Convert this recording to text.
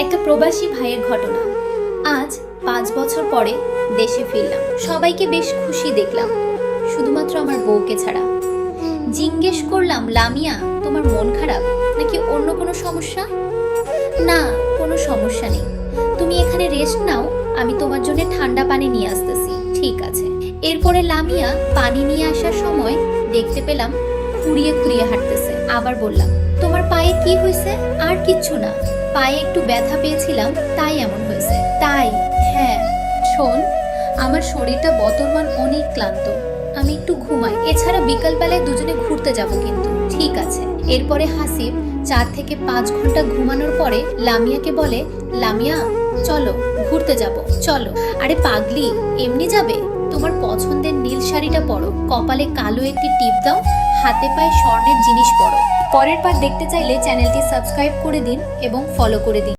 একটা প্রবাসী ভাইয়ের ঘটনা। আজ 5 বছর পরে দেশে ফিরলাম। সবাইকে বেশ খুশি দেখলাম, শুধুমাত্র আমার বউকে ছাড়া। জিজ্ঞেস করলাম, লামিয়া তোমার মন খারাপ নাকি অন্য কোনো সমস্যা? না, কোনো সমস্যা নেই, তুমি এখানে রেস্ট নাও, আমি তোমার জন্য ঠান্ডা পানি নিয়ে আসতেছি। ঠিক আছে। এরপরে লামিয়া পানি নিয়ে আসার সময় দেখতে পেলাম খুঁড়িয়ে খুঁড়িয়ে হাঁটতেছে। আবার বললাম, তোমার পায়ে কি হয়েছে? আর কিচ্ছু না, পায়ে একটু ব্যথা পেয়েছিলাম, তাই এমন হয়েছে। তাই? হ্যাঁ। শোন, আমার শরীরটা বর্তমান অনেক ক্লান্ত, আমি একটু ঘুমাই। এছাড়া বিকালবেলায় দুজনে ঘুরতে যাব কিন্তু। ঠিক আছে। এরপরে হাসিব 4 থেকে 5 ঘন্টা ঘুমানোর পরে লামিয়াকে বলে, লামিয়া চলো ঘুরতে যাব। চলো। আরে পাগলি, এমনি যাবে? তোমার পছন্দের নীল শাড়িটা পরো, কপালে কালো একটি টিপ দাও, হাতে পায়ে স্বর্ণের জিনিস পরো। পরের পার্ট দেখতে চাইলে চ্যানেলটি সাবস্ক্রাইব করে দিন এবং ফলো করে দিন।